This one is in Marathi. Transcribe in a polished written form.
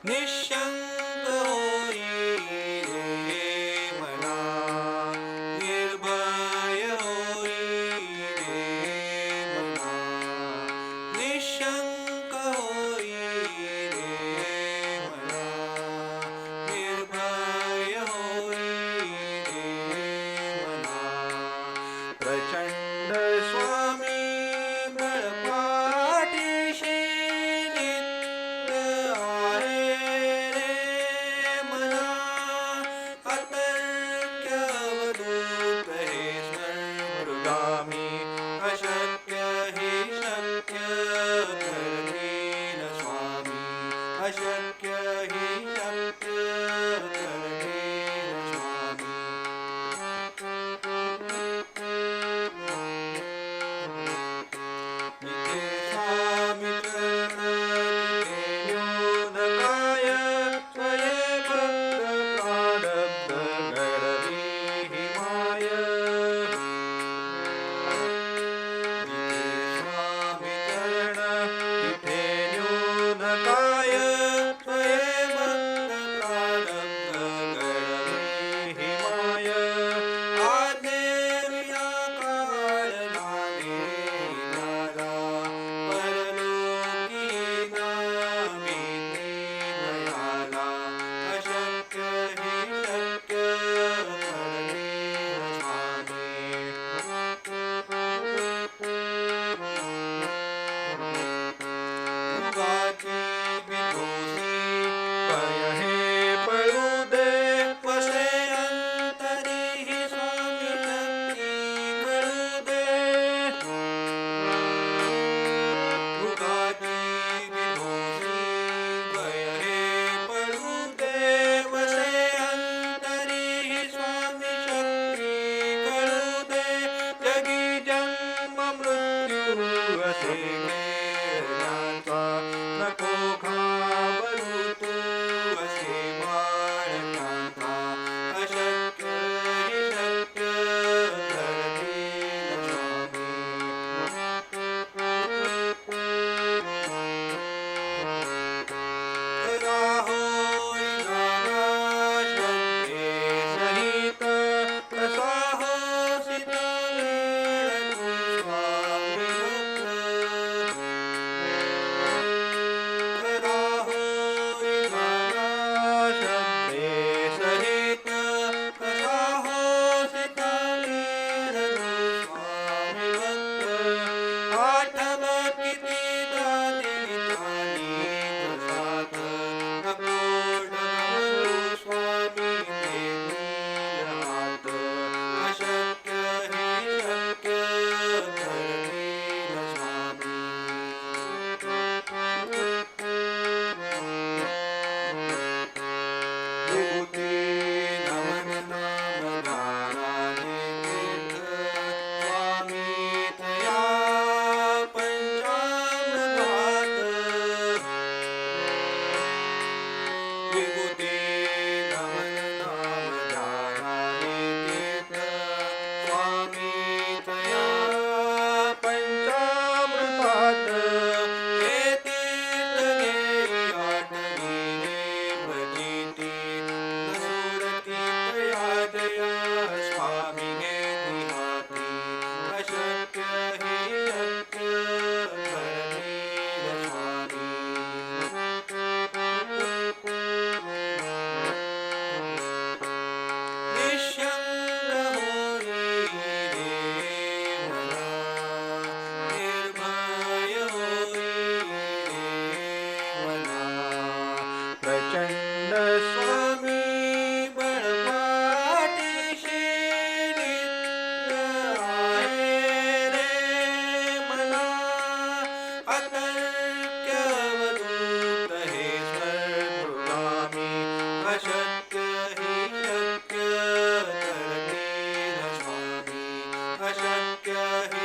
निशंक होई रे मना, निर्भय होई रे मना, निशंक होई रे मना, निर्भय होई रे मना. प्रचंड स्वामी बळपाठीशी नित्य आहे रे मना, अतर्क्य अवधूत हे स्वर्गामी, अशक्य हि शक्य करतील स्वामी, अशक्य हि शक्य करतील स्वामी. नित्य स्वामी चरण तिथे योनकाय, स्वये भक्त प्रारब्ध घडवी हि माय. नित्य स्वामी चरण तिथे योनकाय, स्वये भक्त प्रारब्ध घडवी हि माय. आज्ञेविना काळ नाणे निघाला, परलोकी नामिनी दयाला, अशक्य हि शक्य करतील स्वामी. उगाची बिनोसी भय हे पळू दे, वसे अंतरी हि स्वामी शक्ती कळू दे. उगाची बिनोसी भय हे पळू दे, वसे अंतरी हि स्वामी शक्ती कळू दे. जगी जन्म मृत्यू असे घेण्याचा, नको घाबरू तू असे बाळकांता, अशक्य हि शक्य करतील स्वामी. राहोई नाना श्रद्धे सहित, कसा होसीत वेळ तू स्वामी भक्त. राहोई नाना श्रद्धे सहित, कसा होसीत वेळ तू स्वामी भक्त. आठव कितीदा दिली प्रसाद, नको डगमगू स्वामी देतील हात, अशक्य हि शक्य करतील स्वामी. विभूती नमन नाम गाणारे तीर्थ, स्वामी तया पंचामृतात्. विभूती नमन नाम गाणारे तीर्थ, स्वामी तया पंचामृतात्. हे तीर्थ घेई आठविणे प्रचिती, न सोडती तया जया स्वामी घेती हाती, अशक्य हि शक्य करतील स्वामी. निशंक होई रे मना, निर्भय होई रे मना. प्रचंड स्वामी बळपाठीशी नित्य आहे रे मना, अतर्क्य अवधूत हे स्वर्गामी, अशक्य हि शक्य करतील स्वामी, अशक्य हि